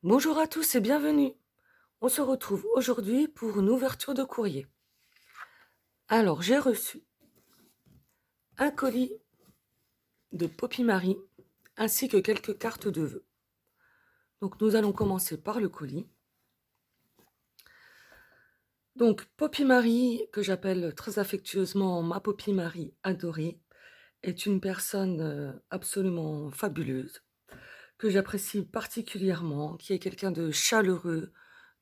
Bonjour à tous et bienvenue. On se retrouve aujourd'hui pour une ouverture de courrier. Alors, j'ai reçu un colis de Poppy Marie ainsi que quelques cartes de vœux. Donc, nous allons commencer par le colis. Donc, Poppy Marie, que j'appelle très affectueusement ma Poppy Marie adorée, est une personne absolument fabuleuse, que j'apprécie particulièrement, qui est quelqu'un de chaleureux,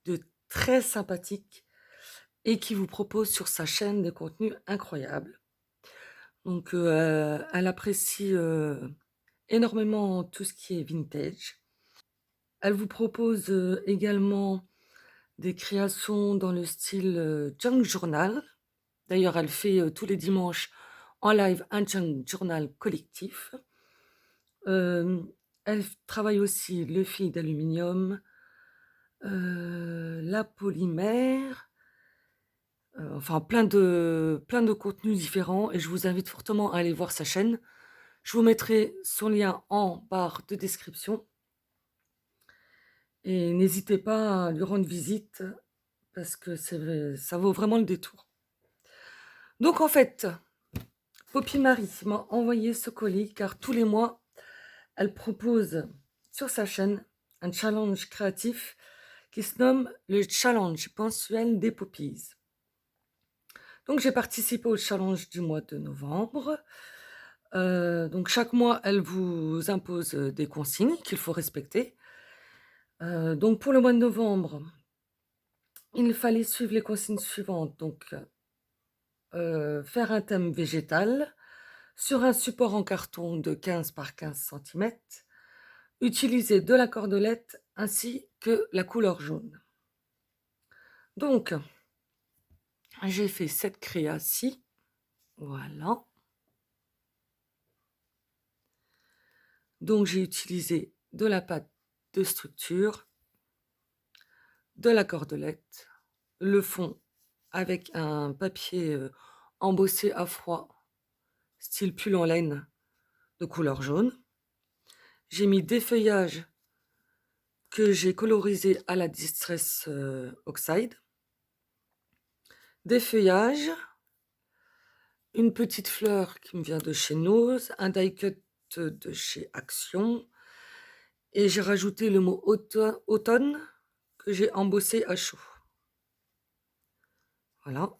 de très sympathique et qui vous propose sur sa chaîne des contenus incroyables. Donc, elle apprécie énormément tout ce qui est vintage. Elle vous propose également des créations dans le style junk journal. D'ailleurs, elle fait tous les dimanches en live un junk journal collectif. Elle travaille aussi le fil d'aluminium, la polymère, enfin plein de contenus différents, et je vous invite fortement à aller voir sa chaîne. Je vous mettrai son lien en barre de description et n'hésitez pas à lui rendre visite parce que ça vaut vraiment le détour. Donc en fait, Poppy Marie m'a envoyé ce colis car tous les mois, elle propose sur sa chaîne un challenge créatif qui se nomme le challenge mensuel des Poppies. Donc j'ai participé au challenge du mois de novembre. Donc chaque mois, elle vous impose des consignes qu'il faut respecter. Donc pour le mois de novembre, il fallait suivre les consignes suivantes. Donc faire un thème végétal sur un support en carton de 15 par 15 cm, utiliser de la cordelette ainsi que la couleur jaune. Donc j'ai fait cette créa-ci, voilà. Donc j'ai utilisé de la pâte de structure, de la cordelette, le fond avec un papier embossé à froid, style pull en laine de couleur jaune. J'ai mis des feuillages que j'ai colorisés à la Distress Oxide, des feuillages, une petite fleur qui me vient de chez Nose, un die cut de chez Action, et j'ai rajouté le mot automne que j'ai embossé à chaud. Voilà.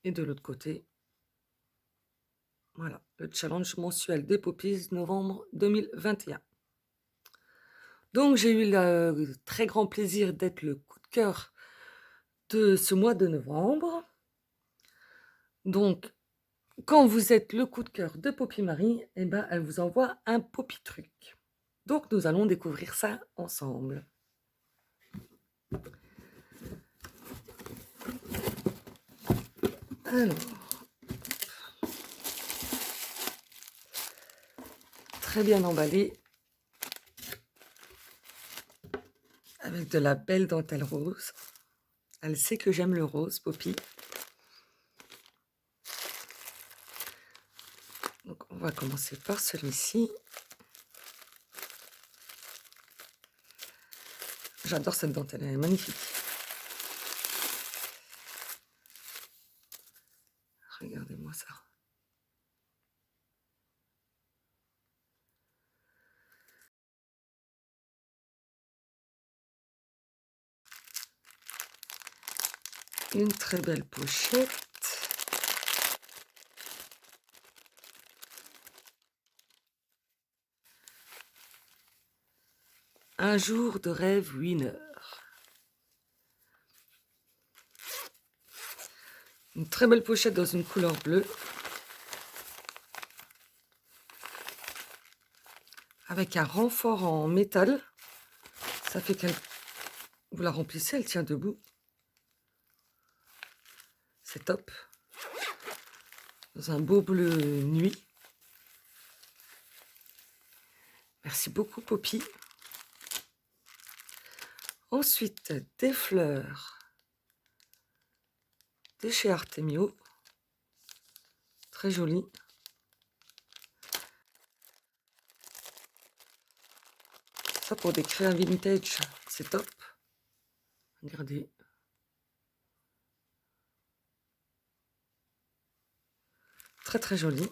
Et de l'autre côté, voilà, le challenge mensuel des Poppies, novembre 2021. Donc j'ai eu le très grand plaisir d'être le coup de cœur de ce mois de novembre. Donc, quand vous êtes le coup de cœur de Poppy Marie, eh ben, elle vous envoie un Poppy truc. Donc nous allons découvrir ça ensemble. Alors, très bien emballé, avec de la belle dentelle rose. Elle sait que j'aime le rose, Poppy. Donc on va commencer par celui-ci. J'adore cette dentelle, elle est magnifique. Regardez-moi ça. Une très belle pochette. Un jour de rêve winner. Une très belle pochette dans une couleur bleue. Avec un renfort en métal. Ça fait qu'elle... Vous la remplissez, elle tient debout. C'est top. Dans un beau bleu nuit. Merci beaucoup, Poppy. Ensuite, des fleurs de chez Artemio. Très jolies. Ça, pour des créas vintage, c'est top. Regardez. Très très joli.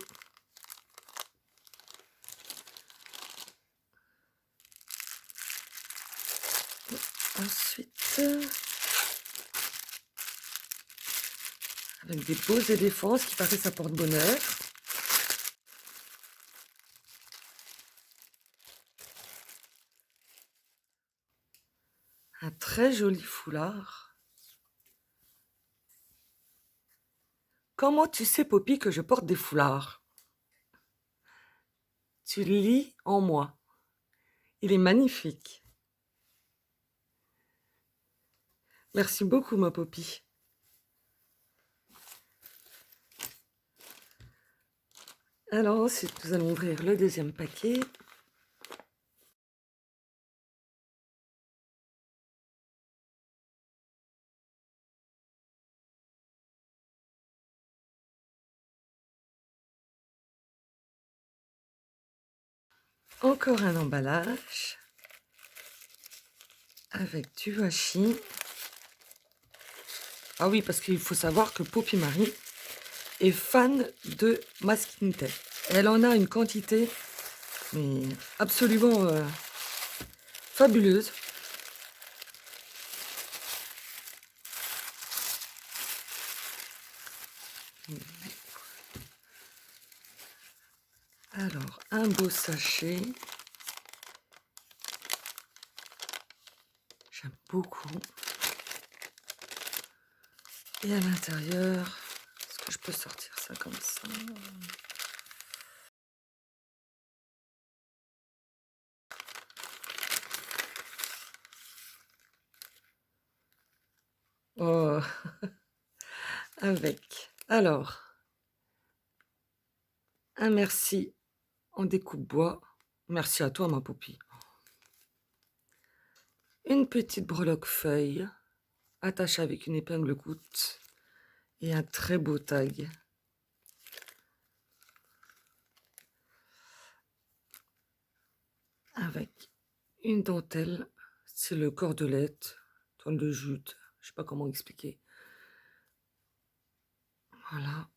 Ensuite, avec des beaux éléphants, ce qui paraît ça porte bonheur. Un très joli foulard. Comment tu sais, Poppy, que je porte des foulards? Tu lis en moi. Il est magnifique. Merci beaucoup, ma Poppy. Alors ensuite, nous allons ouvrir le deuxième paquet. Encore un emballage avec du washi. Ah oui, parce qu'il faut savoir que Poppy Marie est fan de masking tape. Elle en a une quantité mais absolument fabuleuse. Alors, un beau sachet. J'aime beaucoup. Et à l'intérieur, est-ce que je peux sortir ça comme ça? Oh, avec. Alors, un merci en découpe bois. Merci à toi, ma Poppy. Une petite breloque feuille attachée avec une épingle goutte et un très beau tag. Avec une dentelle, c'est le cordelette, toile de jute, je sais pas comment expliquer. Voilà.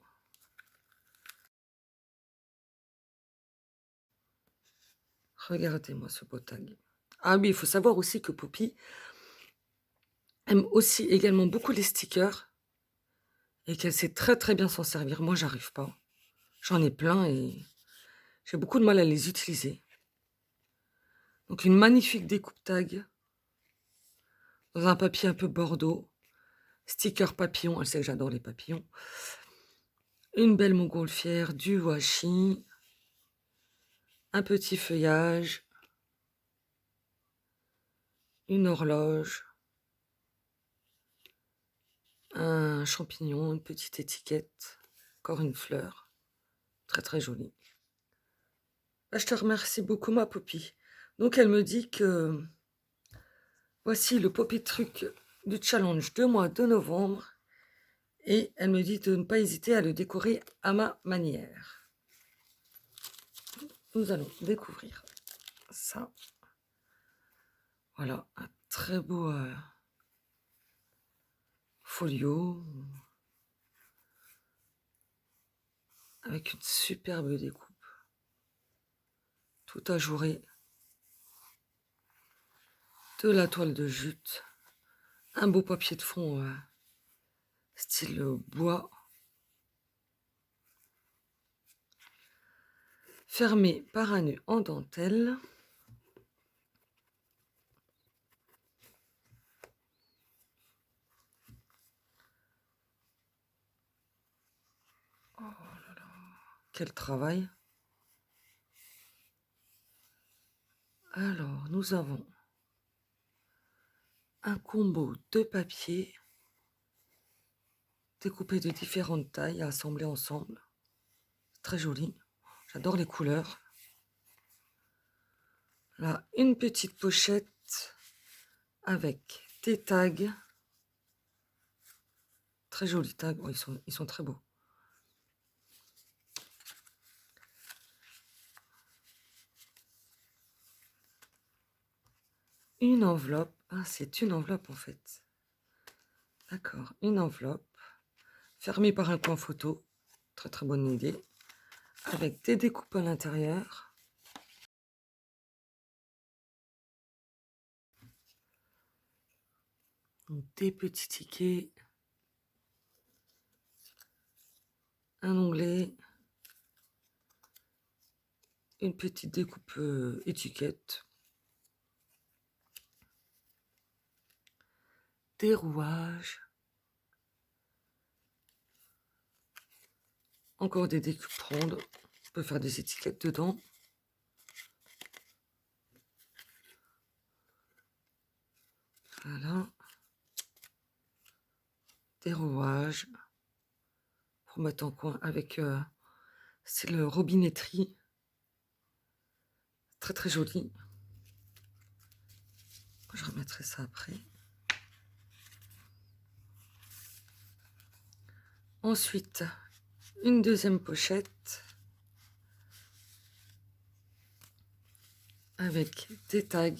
Regardez-moi ce beau tag. Ah oui, il faut savoir aussi que Poppy aime aussi également beaucoup les stickers et qu'elle sait très très bien s'en servir. Moi, j'arrive pas. J'en ai plein et j'ai beaucoup de mal à les utiliser. Donc une magnifique découpe tag dans un papier un peu bordeaux. Sticker papillon, elle sait que j'adore les papillons. Une belle montgolfière, du washi, un petit feuillage, une horloge, un champignon, une petite étiquette, encore une fleur. Très très jolie. Je te remercie beaucoup, ma Poppy. Donc elle me dit que voici le Poppy Truc du challenge de mois de novembre. Et elle me dit de ne pas hésiter à le décorer à ma manière. Nous allons découvrir ça. Voilà, un très beau folio avec une superbe découpe. Tout ajouré. De la toile de jute. Un beau papier de fond style bois. Fermé par un nœud en dentelle. Oh là là, quel travail. Alors, nous avons un combo de papier découpé de différentes tailles à assembler ensemble. Très joli. J'adore les couleurs. Là, une petite pochette avec des tags. Très jolis tags. Oh, ils sont très beaux. Une enveloppe. Ah, c'est une enveloppe en fait. D'accord, une enveloppe fermée par un coin photo. Très très bonne idée. Avec des découpes à l'intérieur. Donc, des petits tickets. Un onglet. Une petite découpe étiquette. Des rouages. Encore des découpes rondes. On peut faire des étiquettes dedans. Voilà. Des rouages. Pour mettre en coin avec... c'est le robinetterie. Très très joli. Je remettrai ça après. Ensuite, une deuxième pochette avec des tags,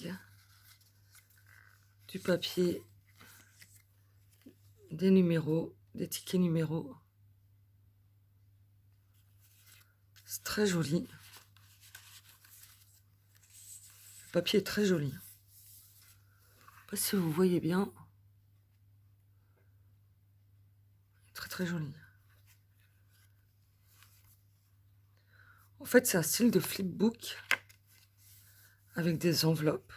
du papier, des numéros, des tickets numéros. C'est très joli. Le papier est très joli. Je ne sais pas si vous voyez bien. Très très joli. En fait, c'est un style de flipbook avec des enveloppes.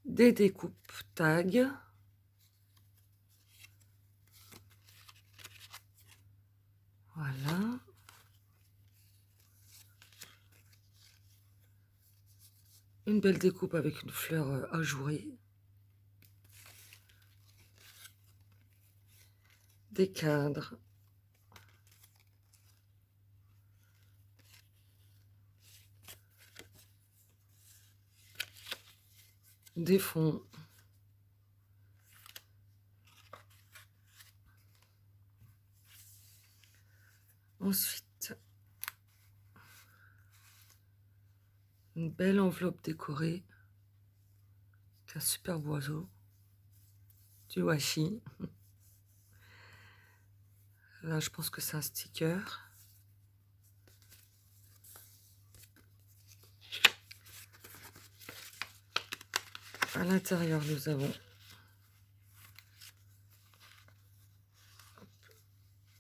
Des découpes tags. Voilà. Une belle découpe avec une fleur ajourée. Des cadres. Des fonds. Ensuite, une belle enveloppe décorée. Un superbe oiseau. Du washi. Là, je pense que c'est un sticker. À l'intérieur, nous avons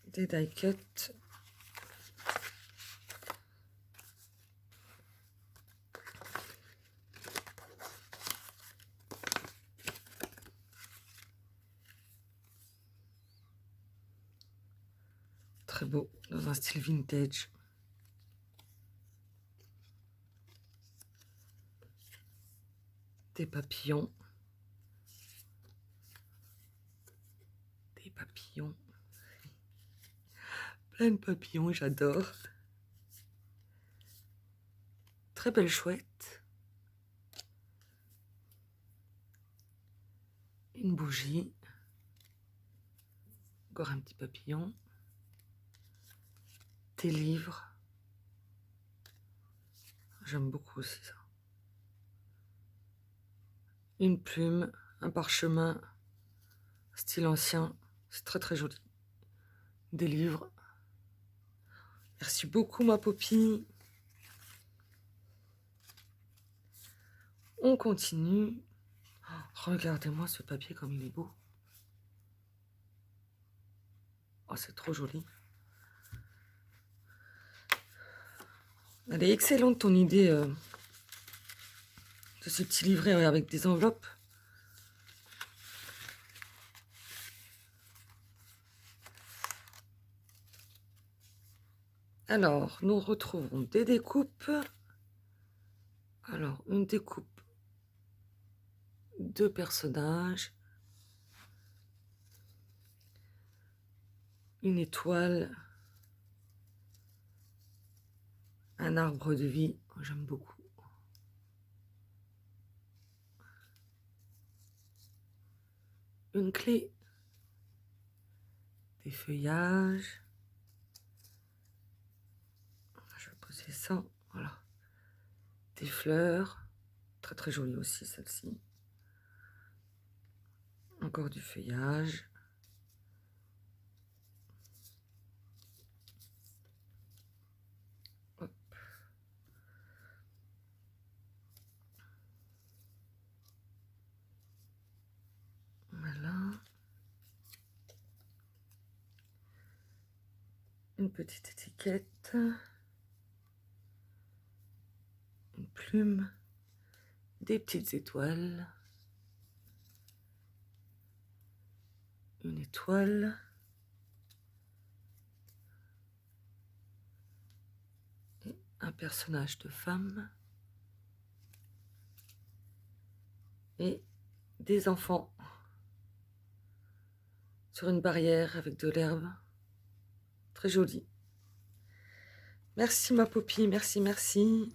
des die cuts. Très beau, dans un style vintage. Des papillons. Des papillons. Plein de papillons, j'adore. Très belle chouette. Une bougie. Encore un petit papillon. Des livres. J'aime beaucoup aussi ça. Une plume, un parchemin, style ancien. C'est très très joli. Des livres. Merci beaucoup ma Poppy. On continue. Oh, regardez-moi ce papier comme il est beau. Oh, c'est trop joli. Elle est excellente ton idée de ce petit livret avec des enveloppes. Alors, nous retrouvons des découpes. Alors, une découpe de personnages. Une étoile. Un arbre de vie. J'aime beaucoup. Une clé. Des feuillages. Je que c'est ça. Voilà. Des fleurs. Très très jolie aussi celle-ci. Encore du feuillage. Hop. Voilà. Une petite étiquette. Une plume. Des petites étoiles. Une étoile. Et un personnage de femme. Et des enfants sur une barrière avec de l'herbe. Très joli. Merci ma Poppy, merci, merci.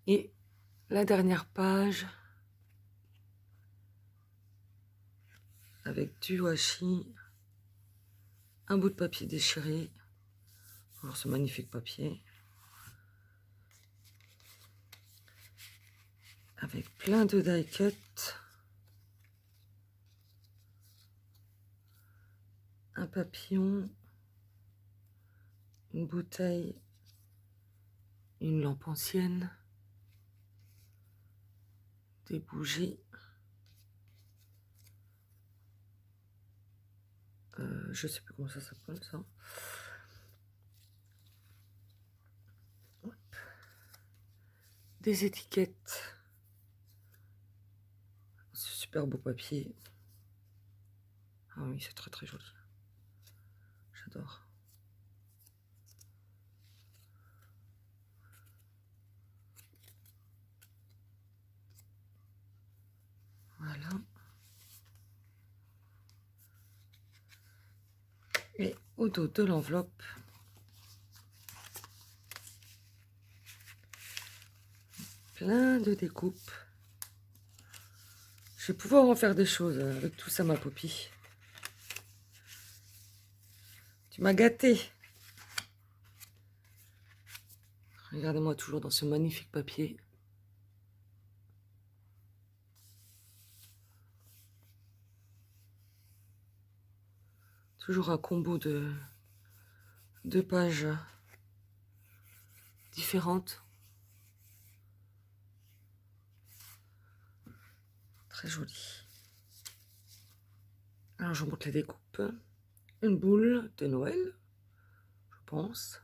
Et la dernière page avec du washi, un bout de papier déchiré. Alors ce magnifique papier. Avec plein de die cut. Un papillon. Une bouteille. Une lampe ancienne. Des bougies. Je sais plus comment ça s'appelle ça. Hop. Des étiquettes. Ce super beau papier. Ah oui, c'est très très joli. J'adore. Voilà. Et au dos de l'enveloppe, plein de découpes. Je vais pouvoir en faire des choses avec tout ça, ma Poppy. Tu m'as gâté. Regardez-moi toujours dans ce magnifique papier. Toujours un combo de pages différentes. Très joli. Alors je montre les découpes. Une boule de Noël, je pense.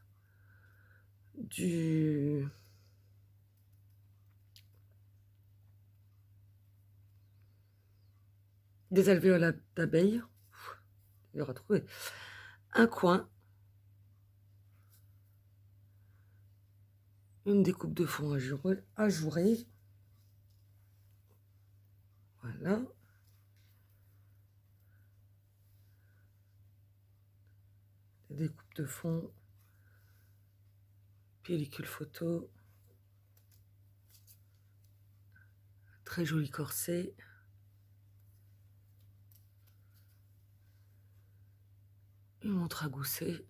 Des alvéoles d'abeilles. Il aura trouvé. Un coin. Une découpe de fond ajourée. Voilà. Des découpes de fond. Pellicule photo. Très joli corset. Une montre à gousset.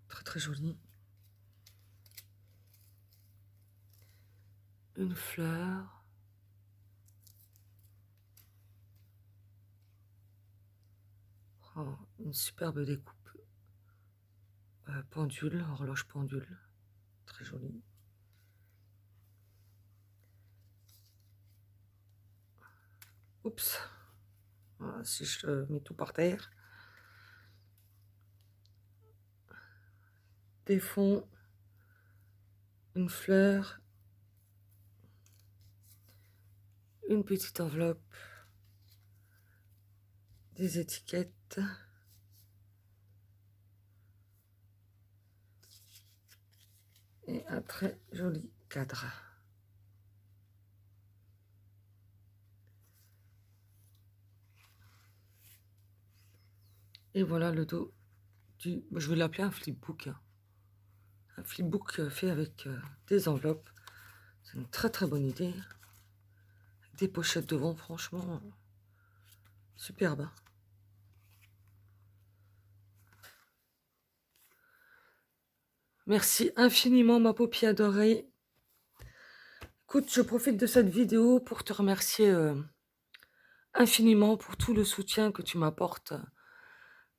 Très très jolie. Une fleur. Oh, une superbe découpe. Pendule, horloge pendule. Très jolie. Oups. Voilà, si je mets tout par terre. Des fonds. Une fleur. Une petite enveloppe. Des étiquettes. Et un très joli cadre. Et voilà le dos du... Je vais l'appeler un flipbook. Un flipbook fait avec des enveloppes. C'est une très très bonne idée. Des pochettes devant, franchement, superbe. Merci infiniment, ma Poppy adorée. Écoute, je profite de cette vidéo pour te remercier infiniment pour tout le soutien que tu m'apportes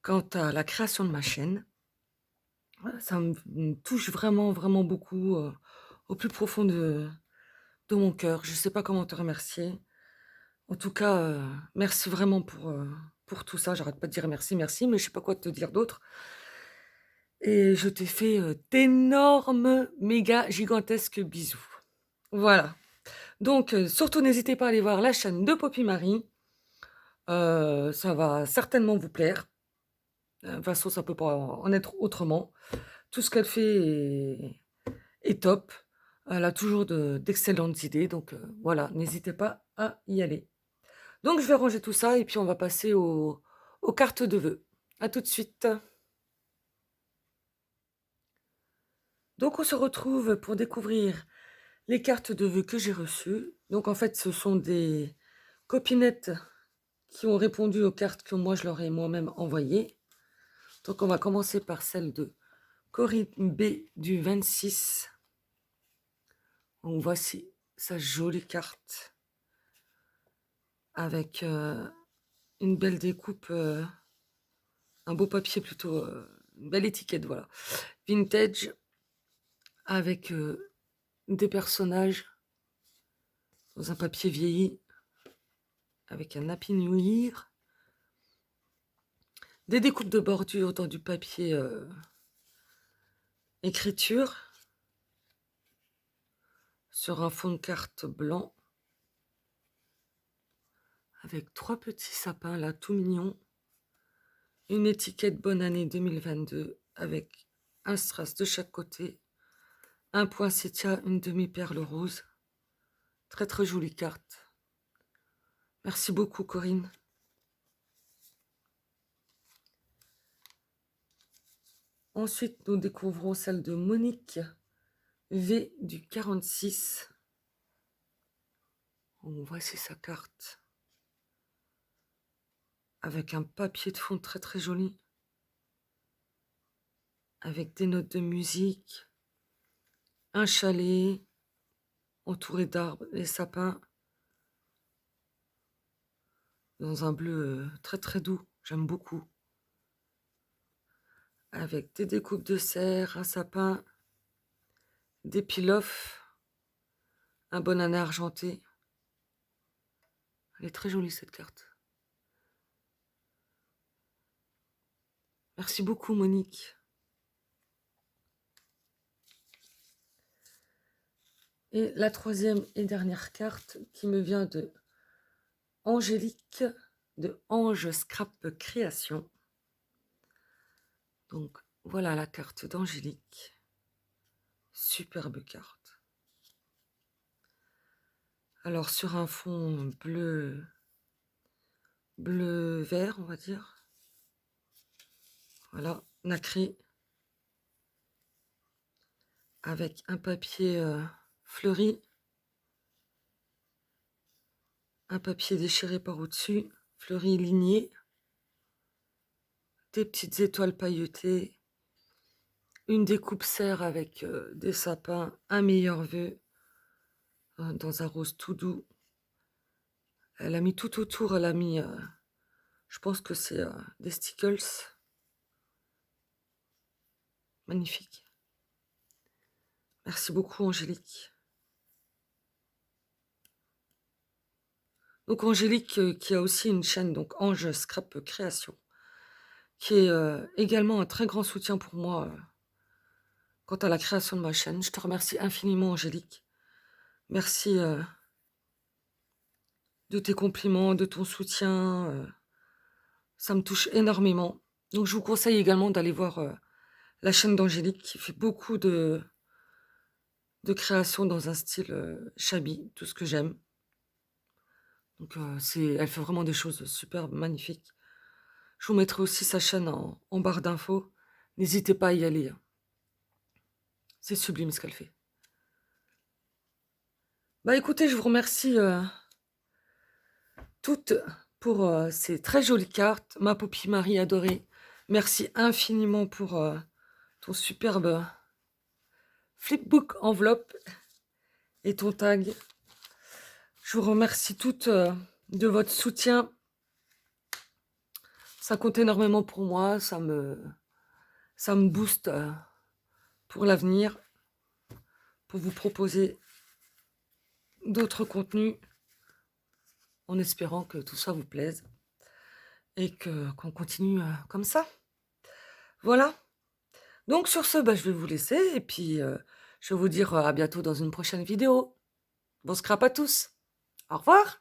quant à la création de ma chaîne. Ça me touche vraiment, vraiment beaucoup au plus profond de mon cœur. Je ne sais pas comment te remercier. En tout cas, merci vraiment pour tout ça. J'arrête pas de dire merci, merci, mais je sais pas quoi te dire d'autre. Et je te fais d'énormes, méga, gigantesques bisous. Voilà. Donc, surtout, n'hésitez pas à aller voir la chaîne de Poppy Marie. Ça va certainement vous plaire. De toute façon, ça peut pas en être autrement. Tout ce qu'elle fait est top. Elle a toujours d'excellentes idées. Donc, voilà, n'hésitez pas à y aller. Donc, je vais ranger tout ça et puis on va passer aux cartes de vœux. À tout de suite. Donc, on se retrouve pour découvrir les cartes de vœux que j'ai reçues. Donc, en fait, ce sont des copinettes qui ont répondu aux cartes que moi, je leur ai moi-même envoyées. Donc, on va commencer par celle de Corinne B du 26. Donc, voici sa jolie carte avec une belle découpe, un beau papier plutôt, une belle étiquette, voilà. Vintage avec des personnages dans un papier vieilli avec un Happy New Year. Des découpes de bordure dans du papier écriture sur un fond de carte blanc avec 3 petits sapins là tout mignons. Une étiquette bonne année 2022 avec un strass de chaque côté, un poinsettia, une demi-perle rose. Très très jolie carte. Merci beaucoup Corinne. Ensuite, nous découvrons celle de Monique V du 46. Voici sa carte. Avec un papier de fond très très joli. Avec des notes de musique. Un chalet entouré d'arbres et sapins. Dans un bleu très très doux. J'aime beaucoup. Avec des découpes de serre, un sapin, des pilofs, un bon âne argenté. Elle est très jolie cette carte. Merci beaucoup Monique. Et la troisième et dernière carte qui me vient de Angélique de Ange Scrap Création. Donc voilà la carte d'Angélique. Superbe carte. Alors sur un fond bleu-vert on va dire. Voilà, nacré. Avec un papier fleuri. Un papier déchiré par au-dessus, fleuri ligné. Des petites étoiles pailletées. Une découpe serre avec des sapins, un meilleur vœu. Dans un rose tout doux. Elle a mis tout autour, elle a mis, je pense que c'est des stickles. Magnifique. Merci beaucoup Angélique. Donc Angélique qui a aussi une chaîne, donc Ange Scrap Création, qui est également un très grand soutien pour moi quant à la création de ma chaîne. Je te remercie infiniment Angélique. Merci de tes compliments, de ton soutien. Ça me touche énormément. Donc je vous conseille également d'aller voir la chaîne d'Angélique qui fait beaucoup de création dans un style shabby, tout ce que j'aime. Donc elle fait vraiment des choses superbes, magnifiques. Je vous mettrai aussi sa chaîne en barre d'infos. N'hésitez pas à y aller. C'est sublime ce qu'elle fait. Bah écoutez, je vous remercie toutes pour ces très jolies cartes. Ma Poppy Marie adorée, merci infiniment pour ton superbe Flipbook enveloppe et ton tag. Je vous remercie toutes de votre soutien. Ça compte énormément pour moi, ça me booste pour l'avenir, pour vous proposer d'autres contenus, en espérant que tout ça vous plaise et qu'on continue comme ça. Voilà. Donc sur ce, je vais vous laisser et puis je vais vous dire à bientôt dans une prochaine vidéo. Bon scrap à tous. Au revoir.